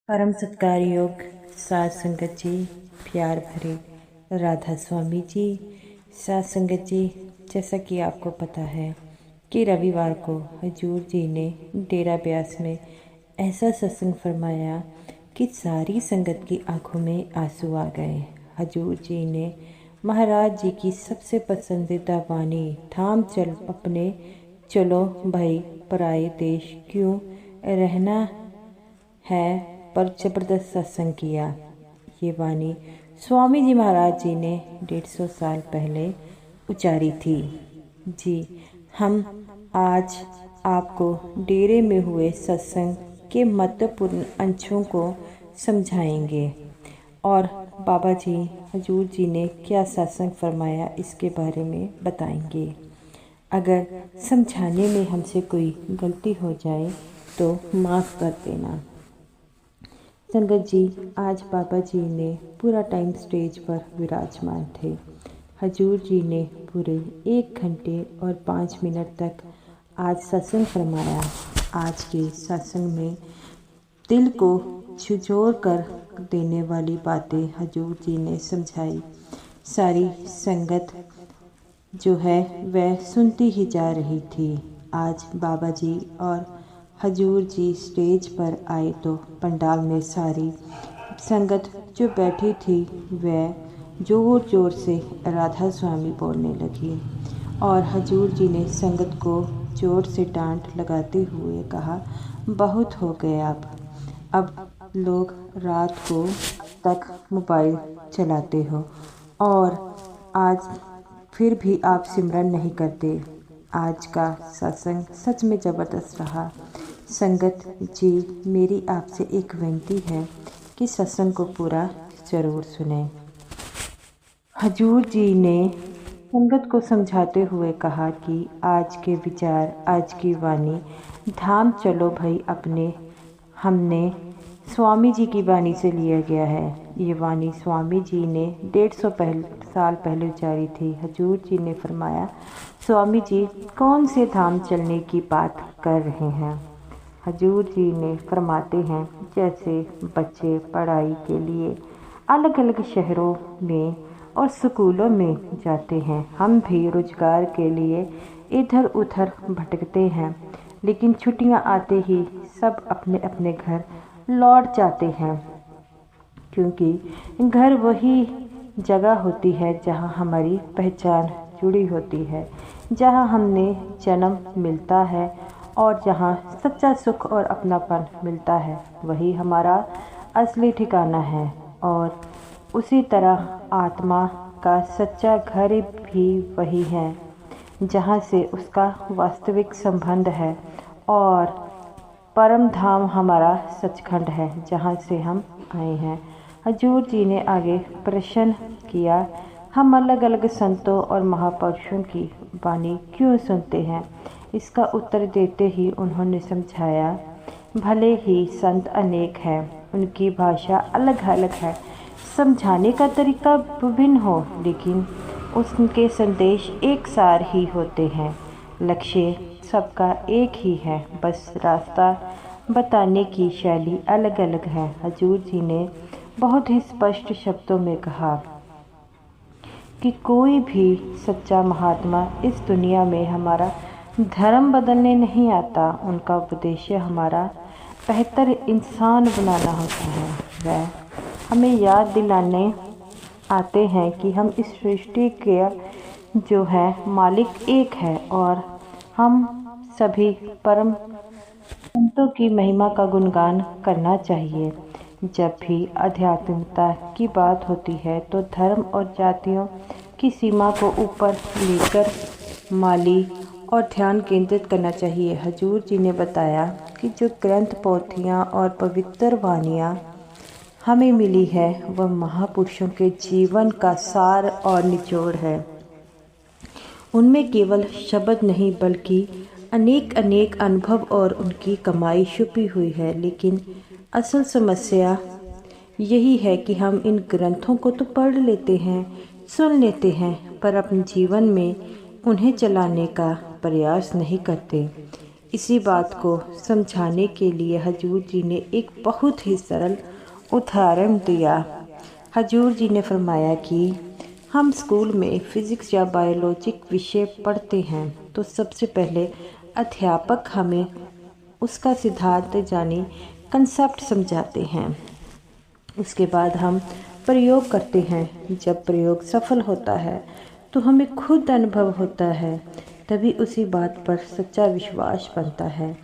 परम सत्कार योग साध संगत जी, प्यार भरे राधा स्वामी जी। साध संगत जी, जैसा कि आपको पता है कि रविवार को हजूर जी ने डेरा ब्यास में ऐसा सत्संग फरमाया कि सारी संगत की आंखों में आंसू आ गए। हजूर जी ने महाराज जी की सबसे पसंदीदा वाणी थाम चल अपने चलो भाई पराए देश क्यों रहना है पर जबरदस्त सत्संग किया। ये वाणी स्वामी जी महाराज जी ने 150 साल पहले उचारी थी। जी, हम आज आपको डेरे में हुए सत्संग के महत्वपूर्ण अंशों को समझाएंगे और बाबा जी हजूर जी ने क्या सत्संग फरमाया इसके बारे में बताएंगे। अगर समझाने में हमसे कोई गलती हो जाए तो माफ़ कर देना। संगत जी, आज बाबा जी ने पूरा टाइम स्टेज पर विराजमान थे। हजूर जी ने पूरे 1 घंटे और 5 मिनट तक आज सत्संग फरमाया। आज के सत्संग में दिल को झुझोर कर देने वाली बातें हजूर जी ने समझाई। सारी संगत जो है वह सुनती ही जा रही थी। आज बाबा जी और हजूर जी स्टेज पर आए तो पंडाल में सारी संगत जो बैठी थी वह ज़ोर ज़ोर से राधा स्वामी बोलने लगी और हजूर जी ने संगत को ज़ोर से डांट लगाते हुए कहा, बहुत हो गया। अब लोग रात को तक मोबाइल चलाते हो और आज फिर भी आप सिमरन नहीं करते। आज का सत्संग सच में ज़बरदस्त रहा। संगत जी, मेरी आपसे एक विनती है कि सत्संग को पूरा ज़रूर सुने। हजूर जी ने संगत को समझाते हुए कहा कि आज के विचार, आज की वाणी धाम चलो भाई अपने हमने स्वामी जी की वाणी से लिया गया है। ये वाणी स्वामी जी ने 150 साल पहले उचारी थी। हजूर जी ने फरमाया, स्वामी जी कौन से धाम चलने की बात कर रहे हैं? हजूर जी ने फरमाते हैं, जैसे बच्चे पढ़ाई के लिए अलग अलग शहरों में और स्कूलों में जाते हैं, हम भी रोजगार के लिए इधर उधर भटकते हैं, लेकिन छुट्टियां आते ही सब अपने अपने घर लौट जाते हैं, क्योंकि घर वही जगह होती है जहां हमारी पहचान जुड़ी होती है, जहां हमने जन्म मिलता है और जहां सच्चा सुख और अपनापन मिलता है, वही हमारा असली ठिकाना है। और उसी तरह आत्मा का सच्चा घर भी वही है जहां से उसका वास्तविक संबंध है, और परम धाम हमारा सचखंड है जहां से हम आए हैं। हजूर जी ने आगे प्रश्न किया, हम अलग अलग संतों और महापुरुषों की वाणी क्यों सुनते हैं? इसका उत्तर देते ही उन्होंने समझाया, भले ही संत अनेक हैं, उनकी भाषा अलग अलग है, समझाने का तरीका विभिन्न हो, लेकिन उनके संदेश एक सार ही होते हैं। लक्ष्य सबका एक ही है, बस रास्ता बताने की शैली अलग अलग है। हजूर जी ने बहुत ही स्पष्ट शब्दों में कहा कि कोई भी सच्चा महात्मा इस दुनिया में हमारा धर्म बदलने नहीं आता, उनका उद्देश्य हमारा बेहतर इंसान बनाना होता है। वह हमें याद दिलाने आते हैं कि हम इस सृष्टि के जो है मालिक एक है और हम सभी परम संतों की महिमा का गुणगान करना चाहिए। जब भी आध्यात्मिकता की बात होती है तो धर्म और जातियों की सीमा को ऊपर लेकर माली और ध्यान केंद्रित करना चाहिए। हजूर जी ने बताया कि जो ग्रंथ, पोथियाँ और पवित्र वाणियाँ हमें मिली है वह महापुरुषों के जीवन का सार और निचोड़ है। उनमें केवल शब्द नहीं बल्कि अनेक अनेक अनुभव और उनकी कमाई छुपी हुई है। लेकिन असल समस्या यही है कि हम इन ग्रंथों को तो पढ़ लेते हैं, सुन लेते हैं, पर अपने जीवन में उन्हें चलाने का प्रयास नहीं करते। इसी बात को समझाने के लिए हजूर जी ने एक बहुत ही सरल उदाहरण दिया। हजूर जी ने फरमाया कि हम स्कूल में फ़िज़िक्स या बायोलॉजिक विषय पढ़ते हैं तो सबसे पहले अध्यापक हमें उसका सिद्धांत यानी कंसेप्ट समझाते हैं। उसके बाद हम प्रयोग करते हैं। जब प्रयोग सफल होता है तो हमें खुद अनुभव होता है, तभी उसी बात पर सच्चा विश्वास बनता है।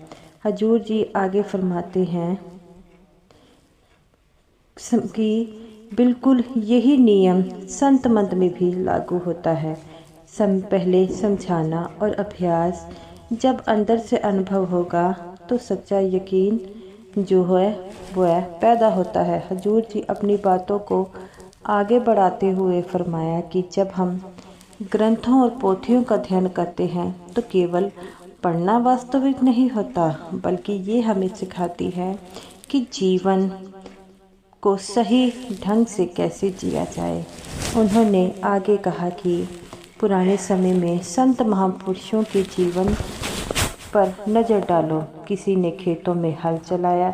हजूर जी आगे फरमाते हैं कि बिल्कुल यही नियम संत मत में भी लागू होता है। पहले समझाना और अभ्यास, जब अंदर से अनुभव होगा तो सच्चा यकीन जो है वह पैदा होता है। हजूर जी अपनी बातों को आगे बढ़ाते हुए फरमाया कि जब हम ग्रंथों और पोथियों का अध्ययन करते हैं तो केवल पढ़ना वास्तविक नहीं होता, बल्कि ये हमें सिखाती है कि जीवन को सही ढंग से कैसे जिया जाए। उन्होंने आगे कहा कि पुराने समय में संत महापुरुषों के जीवन पर नज़र डालो। किसी ने खेतों में हल चलाया,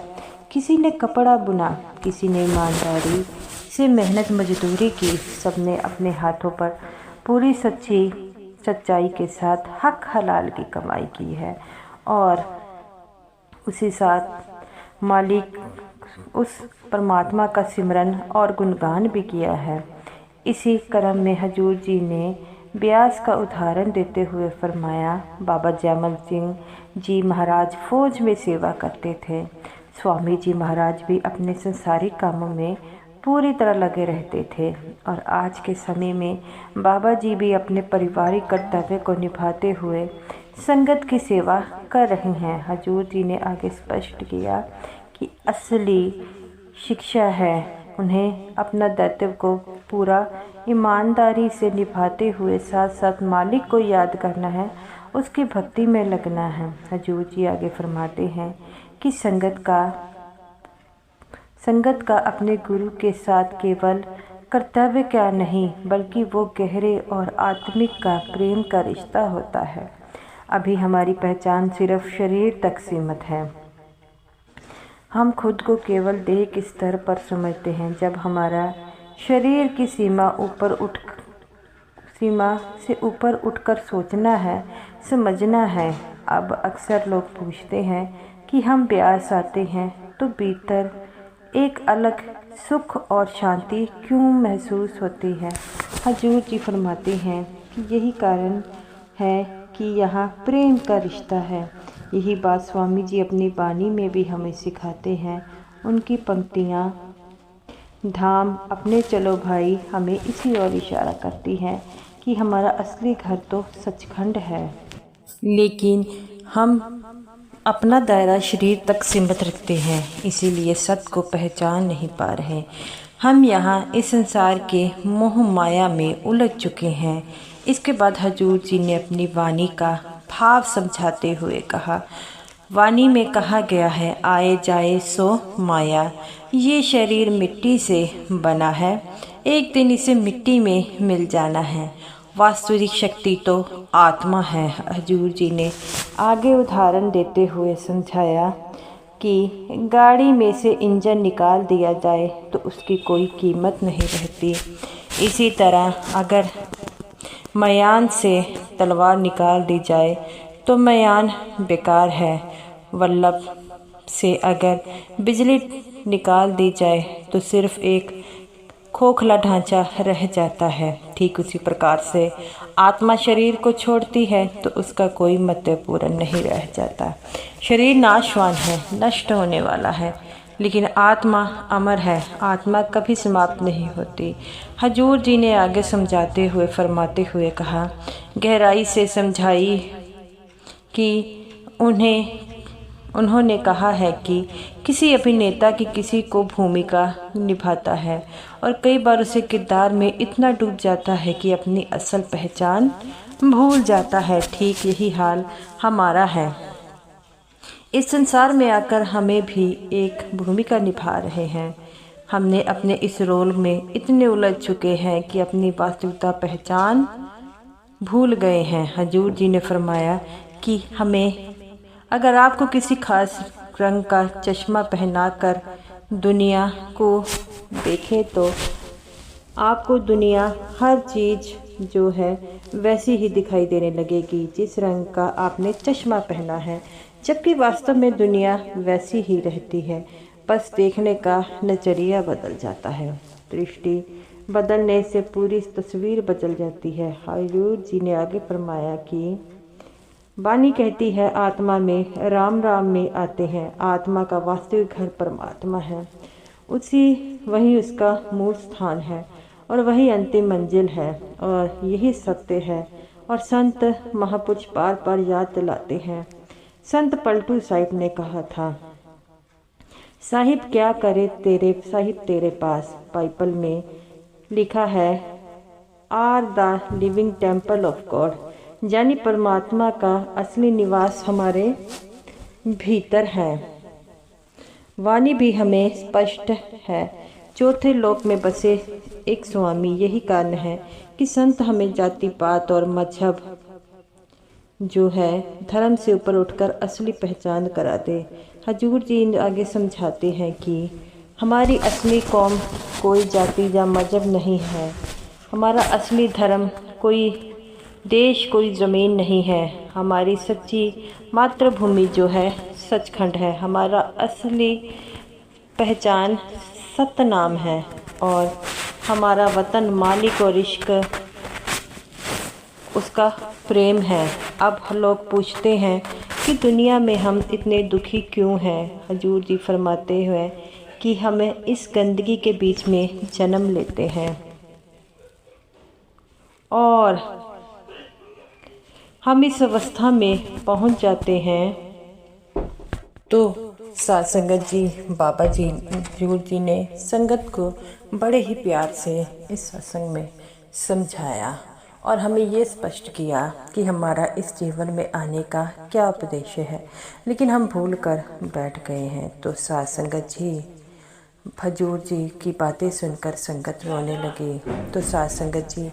किसी ने कपड़ा बुना, किसी ने ईमानदारी से मेहनत मजदूरी की। सबने अपने हाथों पर पूरी सच्चाई के साथ हक हलाल की कमाई की है और उसी साथ मालिक उस परमात्मा का सिमरन और गुणगान भी किया है। इसी क्रम में हजूर जी ने ब्यास का उदाहरण देते हुए फरमाया, बाबा जयमल सिंह जी महाराज फौज में सेवा करते थे। स्वामी जी महाराज भी अपने संसारिक कामों में पूरी तरह लगे रहते थे और आज के समय में बाबा जी भी अपने पारिवारिक कर्तव्य को निभाते हुए संगत की सेवा कर रहे हैं। हजूर जी ने आगे स्पष्ट किया कि असली शिक्षा है उन्हें अपना दायित्व को पूरा ईमानदारी से निभाते हुए साथ साथ मालिक को याद करना है, उसकी भक्ति में लगना है। हजूर जी आगे फरमाते हैं कि संगत का अपने गुरु के साथ केवल कर्तव्य क्या नहीं, बल्कि वो गहरे और आत्मिक का प्रेम का रिश्ता होता है। अभी हमारी पहचान सिर्फ शरीर तक सीमित है। हम खुद को केवल देह के स्तर पर समझते हैं। जब हमारा शरीर की सीमा से ऊपर उठकर सोचना है, समझना है। अब अक्सर लोग पूछते हैं कि हम ब्यास आते हैं तो भीतर एक अलग सुख और शांति क्यों महसूस होती है। हजूर जी फरमाते हैं कि यही कारण है कि यहाँ प्रेम का रिश्ता है। यही बात स्वामी जी अपनी वाणी में भी हमें सिखाते हैं। उनकी पंक्तियाँ धाम अपने चलो भाई हमें इसी ओर इशारा करती हैं कि हमारा असली घर तो सचखंड है, लेकिन हम अपना दायरा शरीर तक सीमित रखते हैं, इसीलिए सत्य को पहचान नहीं पा रहे। हम यहाँ इस संसार के मोह माया में उलझ चुके हैं। इसके बाद हजूर जी ने अपनी वाणी का भाव समझाते हुए कहा, वाणी में कहा गया है, आए जाए सो माया। ये शरीर मिट्टी से बना है, एक दिन इसे मिट्टी में मिल जाना है। वास्तविक शक्ति तो आत्मा है। हजूर जी ने आगे उदाहरण देते हुए समझाया कि गाड़ी में से इंजन निकाल दिया जाए तो उसकी कोई कीमत नहीं रहती। इसी तरह अगर मयान से तलवार निकाल दी जाए तो मयान बेकार है। वल्लभ से अगर बिजली निकाल दी जाए तो सिर्फ एक खोखला ढांचा रह जाता है। ठीक उसी प्रकार से आत्मा शरीर को छोड़ती है तो उसका कोई महत्व पूर्ण नहीं रह जाता। शरीर नाशवान है, नष्ट होने वाला है, लेकिन आत्मा अमर है, आत्मा कभी समाप्त नहीं होती। हजूर जी ने आगे समझाते हुए फरमाते हुए कहा, गहराई से समझाई कि उन्होंने कहा है कि किसी अभिनेता की किसी को भूमिका निभाता है और कई बार उसे किरदार में इतना डूब जाता है कि अपनी असल पहचान भूल जाता है। ठीक यही हाल हमारा है। इस संसार में आकर हमें भी एक भूमिका निभा रहे हैं। हमने अपने इस रोल में इतने उलझ चुके हैं कि अपनी वास्तविकता पहचान भूल गए हैं। हजूर जी ने फरमाया कि हमें अगर आपको किसी खास रंग का चश्मा पहनाकर दुनिया को देखें तो आपको दुनिया हर चीज़ जो है वैसी ही दिखाई देने लगेगी जिस रंग का आपने चश्मा पहना है, जबकि वास्तव में दुनिया वैसी ही रहती है, बस देखने का नज़रिया बदल जाता है। दृष्टि बदलने से पूरी तस्वीर बदल जाती है। हजूर जी ने आगे फरमाया कि वाणी कहती है, आत्मा में राम राम में आते हैं। आत्मा का वास्तविक घर परमात्मा है, वही उसका मूल स्थान है और वही अंतिम मंजिल है और यही सत्य है। और संत महापुरुष बार बार याद दिलाते हैं। संत पलटू साहिब ने कहा था, साहिब क्या करे तेरे पास। बाइबल में लिखा है, are the living temple of God, यानी परमात्मा का असली निवास हमारे भीतर है। वाणी भी हमें स्पष्ट है, चौथे लोक में बसे एक स्वामी। यही कारण है कि संत हमें जाति पात और मजहब जो है धर्म से ऊपर उठकर असली पहचान करा दे। हजूर जी आगे समझाते हैं कि हमारी असली कौम कोई जाति या मजहब नहीं है, हमारा असली धर्म कोई देश कोई ज़मीन नहीं है, हमारी सच्ची मातृभूमि जो है सचखंड है। हमारा असली पहचान सतनाम है और हमारा वतन मालिक और इश्क उसका प्रेम है। अब लोग पूछते हैं कि दुनिया में हम इतने दुखी क्यों हैं। हजूर जी फरमाते हुए कि हमें इस गंदगी के बीच में जन्म लेते हैं और हम इस अवस्था में पहुंच जाते हैं। तो साथ संगत जी, बाबा जी हजूर जी ने संगत को बड़े ही प्यार से इस सत्संग में समझाया और हमें ये स्पष्ट किया कि हमारा इस जीवन में आने का क्या उद्देश्य है, लेकिन हम भूल कर बैठ गए हैं। तो साथ संगत जी, हजूर जी की बातें सुनकर संगत रोने लगी। तो साथ संगत जी,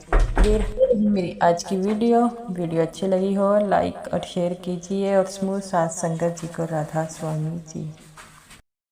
ये मेरी आज की वीडियो अच्छी लगी हो लाइक और शेयर कीजिए और समूह साथ संगत जी को राधा स्वामी जी।